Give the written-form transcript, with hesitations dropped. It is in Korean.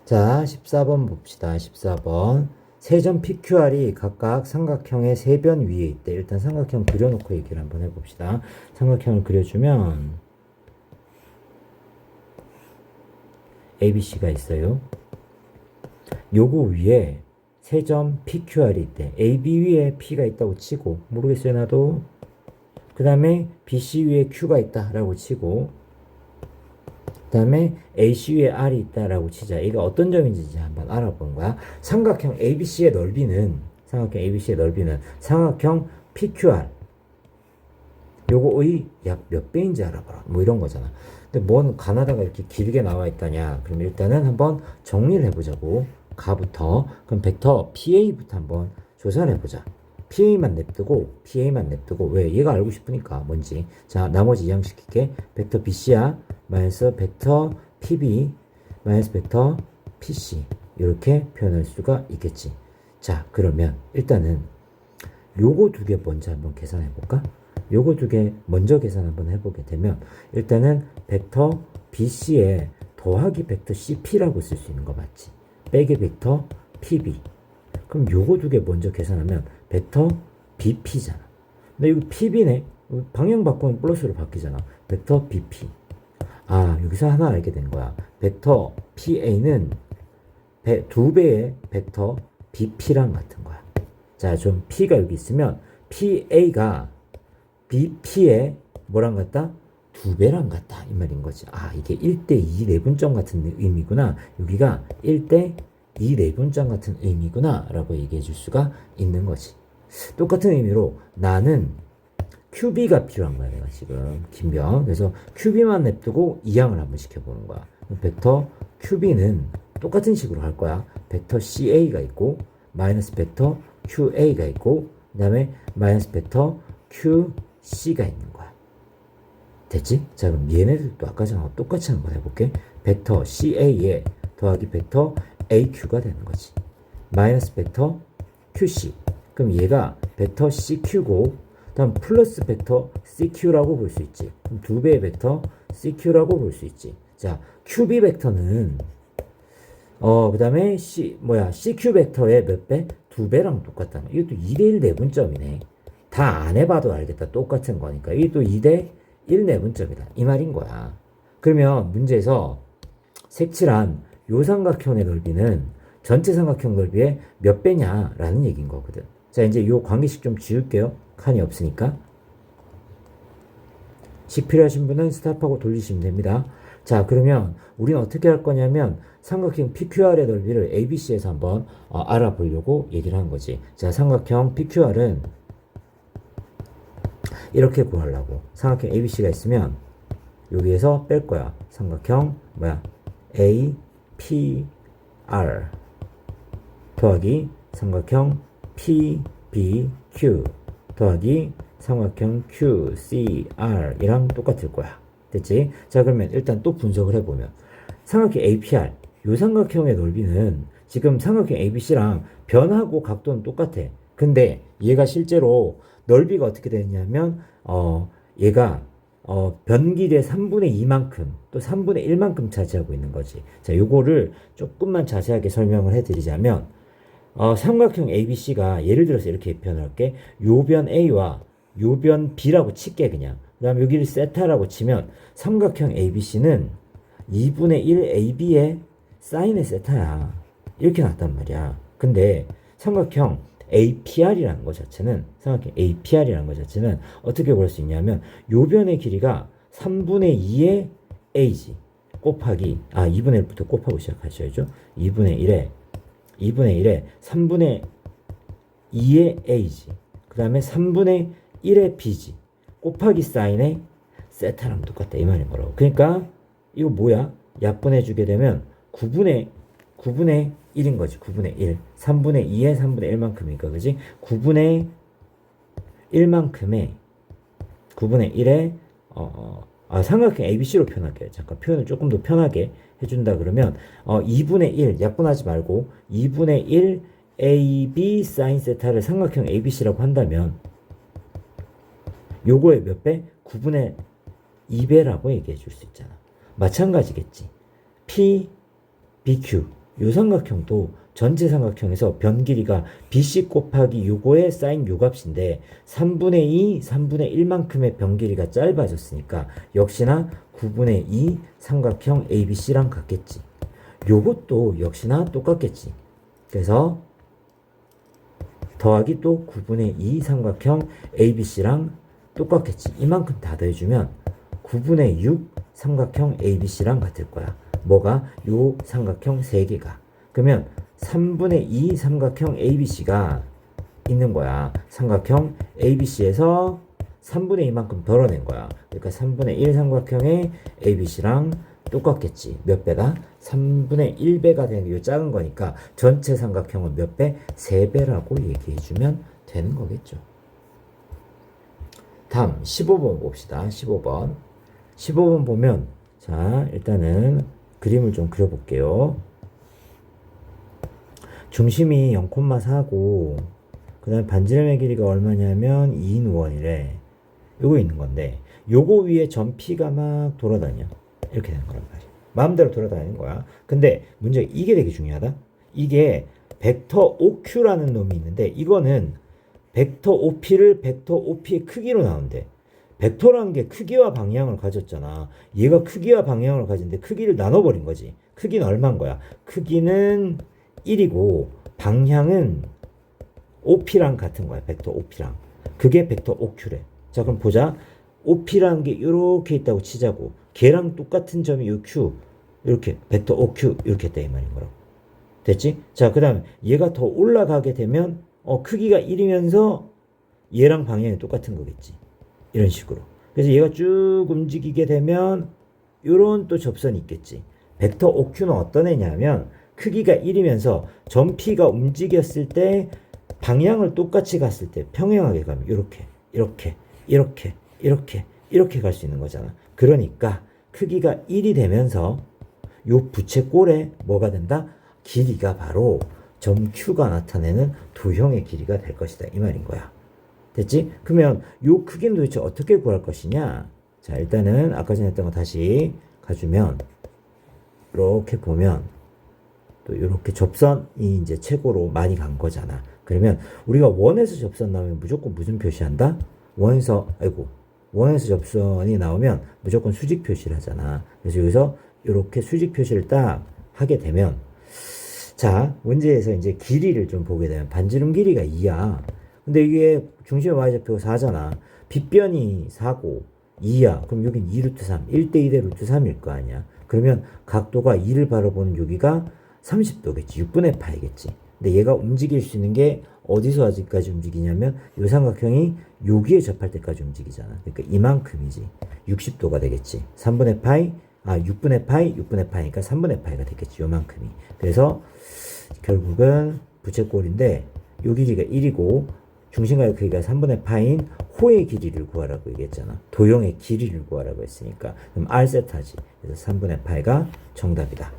자, 14번 봅시다. 14번. 세점 PQR이 각각 삼각형의 세 변 위에 있대. 일단 삼각형 그려놓고 얘기를 한번 해봅시다. 삼각형을 그려주면 ABC가 있어요. 요거 위에 세점 PQR이 있대. AB 위에 P가 있다고 치고, 모르겠어요 나도. 그 다음에 BC 위에 Q가 있다라고 치고, 그 다음에 AC 위에 R이 있다라고 치자. 이게 어떤 점인지 한번 알아보는 거야. 삼각형 ABC의 넓이는 삼각형 PQR 요거의 약 몇 배인지 알아봐라. 뭐 이런 거잖아. 근데 뭔 가나다가 이렇게 길게 나와 있다냐. 그럼 일단은 한번 정리를 해보자고. 가부터. 그럼 벡터 PA부터 한번 조사를 해보자. PA만 냅두고. 왜? 얘가 알고 싶으니까. 뭔지. 자, 나머지 이항시킬게. 벡터 BC야. 마이너스 벡터 PB. 마이너스 벡터 PC. 이렇게 표현할 수가 있겠지. 자, 그러면 일단은 요거 두 개 먼저 한번 계산해 볼까? 요거 두 개 먼저 계산 한번 해보게 되면 일단은 벡터 BC에 더하기 벡터 CP라고 쓸 수 있는 거 맞지? 빼기 벡터 PB. 그럼 요거 두 개 먼저 계산하면 벡터 BP잖아. 근데 이거 PB네. 방향 바꾸면 플러스로 바뀌잖아. 벡터 BP. 아, 여기서 하나 알게 된 거야. 벡터 PA는 두 배의 벡터 BP랑 같은 거야. 자, 좀 P가 여기 있으면 PA가 BP의 뭐랑 같다? 두 배랑 같다. 이 말인 거지. 아, 이게 1대2 내분점 같은 의미구나. 여기가 1대2 내분점 같은 의미구나. 라고 얘기해 줄 수가 있는 거지. 똑같은 의미로 나는 QB가 필요한 거야. 내가 지금. 김병. 그래서 QB만 냅두고 이항을 한번 시켜보는 거야. 벡터 QB는 똑같은 식으로 할 거야. 벡터 CA가 있고, 마이너스 벡터 QA가 있고, 그 다음에 마이너스 벡터 QC가 있는 거야. 됐지? 자, 그럼 얘네들도 아까 전에 똑같이 한번 해볼게. 벡터 CA에 더하기 벡터 AQ가 되는 거지. 마이너스 벡터 QC. 그럼 얘가 벡터 CQ고, 다음 플러스 벡터 CQ라고 볼 수 있지. 그럼 두 배의 벡터 CQ라고 볼 수 있지. 자, QB 벡터는 그 다음에 CQ 벡터의 몇 배? 두 배랑 똑같다. 이것도 2대1 내분점이네. 다 안 해봐도 알겠다. 똑같은 거니까. 이게 또 2대1 내분점이다. 이 말인 거야. 그러면 문제에서 색칠한 요 삼각형의 넓이는 전체 삼각형 넓이의 몇 배냐라는 얘기인 거거든. 자, 이제 요 관계식 좀 지울게요. 칸이 없으니까. 식 필요하신 분은 스탑하고 돌리시면 됩니다. 자, 그러면 우리는 어떻게 할 거냐면 삼각형 PQR의 넓이를 ABC에서 한번 알아보려고 얘기를 한 거지. 자, 삼각형 PQR은 이렇게 구하려고. 삼각형 ABC가 있으면 여기에서 뺄 거야. 삼각형 APR 더하기 삼각형 PBQ 더하기 삼각형 QCR이랑 똑같을 거야. 됐지? 자, 그러면 일단 또 분석을 해보면 삼각형 APR 요 삼각형의 넓이는 지금 삼각형 ABC랑 변하고 각도는 똑같아. 근데 얘가 실제로 넓이가 어떻게 되냐면 얘가 변길의 3분의 2만큼 또 3분의 1만큼 차지하고 있는 거지. 자, 요거를 조금만 자세하게 설명을 해드리자면 삼각형 ABC가 예를 들어서 이렇게 표현할게. 요변 A와 요변 B라고 칠게 그냥. 그 다음 여기를 세타라고 치면 삼각형 ABC는 2분의 1 AB의 사인의 세타야. 이렇게 나왔단 말이야. 근데 삼각형 APR이라는 것 자체는 어떻게 볼 수 있냐면 요변의 길이가 3분의 2의 A지 곱하기 2분의 1부터 곱하고 시작하셔야죠. 2분의 1에 3분의 2의 A지. 그 다음에 3분의 1의 B지. 곱하기 사인의 세타랑 똑같다. 이 말이 뭐라고. 그러니까 이거 뭐야? 약분해주게 되면 9분의 1인 거지. 9분의 1. 3분의 2에 3분의 1만큼이니까, 그지? 9분의 1만큼의 9분의 1에 삼각형 ABC로 표현할게요. 잠깐 표현을 조금 더 편하게 해준다 그러면 2분의 1 약분하지 말고 2분의 1 AB 사인 세타를 삼각형 ABC라고 한다면 요거의 몇 배? 9분의 2배라고 얘기해 줄 수 있잖아. 마찬가지겠지. P, BQ 요 삼각형도 전체 삼각형에서 변 길이가 BC 곱하기 요거의 사인 요 값인데 3분의 2, 3분의 1만큼의 변 길이가 짧아졌으니까 역시나 9분의 2 삼각형 ABC랑 같겠지. 요것도 역시나 똑같겠지. 그래서 더하기 또 9분의 2 삼각형 ABC랑 똑같겠지. 이만큼 다 더해주면 9분의 6 삼각형 ABC랑 같을 거야. 뭐가? 요 삼각형 3개가. 그러면 3분의 2 삼각형 ABC가 있는 거야. 삼각형 ABC에서 3분의 2만큼 덜어낸 거야. 그러니까 3분의 1 삼각형의 ABC랑 똑같겠지. 몇 배다? 3분의 1배가 되는 게 작은 거니까 전체 삼각형은 몇 배? 3배라고 얘기해주면 되는 거겠죠. 다음 15번 봅시다. 15번. 15번 보면 자 일단은 그림을 좀 그려볼게요. 중심이 0,4고 그 다음에 반지름의 길이가 얼마냐면 2인 5원이래. 요거 있는 건데 요거 위에 점 P가 막 돌아다녀. 이렇게 되는 거란 말이야. 마음대로 돌아다니는 거야. 근데 문제가 이게 되게 중요하다. 이게 벡터 OQ라는 놈이 있는데 이거는 벡터 OP를 벡터 OP의 크기로 나온대. 벡터라는 게 크기와 방향을 가졌잖아. 얘가 크기와 방향을 가졌는데 크기를 나눠버린 거지. 크기는 얼마인 거야? 크기는 1이고 방향은 OP랑 같은 거야. 벡터 OP랑. 그게 벡터 OQ래. 자 그럼 보자. OP라는 게 이렇게 있다고 치자고. 걔랑 똑같은 점이 요 Q. 이렇게 벡터 OQ 이렇게 있다 이 말인 거라고. 됐지? 자 그 다음에 얘가 더 올라가게 되면 크기가 1이면서 얘랑 방향이 똑같은 거겠지. 이런 식으로. 그래서 얘가 쭉 움직이게 되면 요런 또 접선이 있겠지. 벡터 OQ는 어떤 애냐면 크기가 1이면서 점 P가 움직였을 때 방향을 똑같이 갔을 때 평행하게 가면 이렇게 갈 수 있는 거잖아. 그러니까 크기가 1이 되면서 요 부채꼴에 뭐가 된다? 길이가 바로 점 Q가 나타내는 도형의 길이가 될 것이다. 이 말인 거야. 됐지? 그러면 요 크기는 도대체 어떻게 구할 것이냐? 자, 일단은 아까 전에 했던 거 다시 가주면 이렇게 보면 또 이렇게 접선이 이제 최고로 많이 간 거잖아. 그러면 우리가 원에서 접선 나오면 무조건 무슨 표시한다? 원에서 접선이 나오면 무조건 수직 표시를 하잖아. 그래서 여기서 이렇게 수직 표시를 딱 하게 되면 자, 문제에서 이제 길이를 좀 보게 되면 반지름 길이가 2야. 근데 이게 중심의 y좌표가 4잖아. 빗변이 4고 2야. 그럼 여긴 2루트 3. 1대2 대 루트 3일 거 아니야. 그러면 각도가 2를 바라보는 여기가 30도겠지. 6분의 파이겠지. 근데 얘가 움직일 수 있는 게 어디서 어디까지 움직이냐면 요 삼각형이 여기에 접할 때까지 움직이잖아. 그러니까 이만큼이지. 60도가 되겠지. 3분의 파이, 6분의 파이니까 3분의 파이가 되겠지. 요만큼이. 그래서 결국은 부채꼴인데 요 길이가 1이고 중심과의 크기가 3분의 파인 호의 길이를 구하라고 얘기했잖아. 도형의 길이를 구하라고 했으니까 그럼 R 세타지. 그래서 3분의 파이가 정답이다.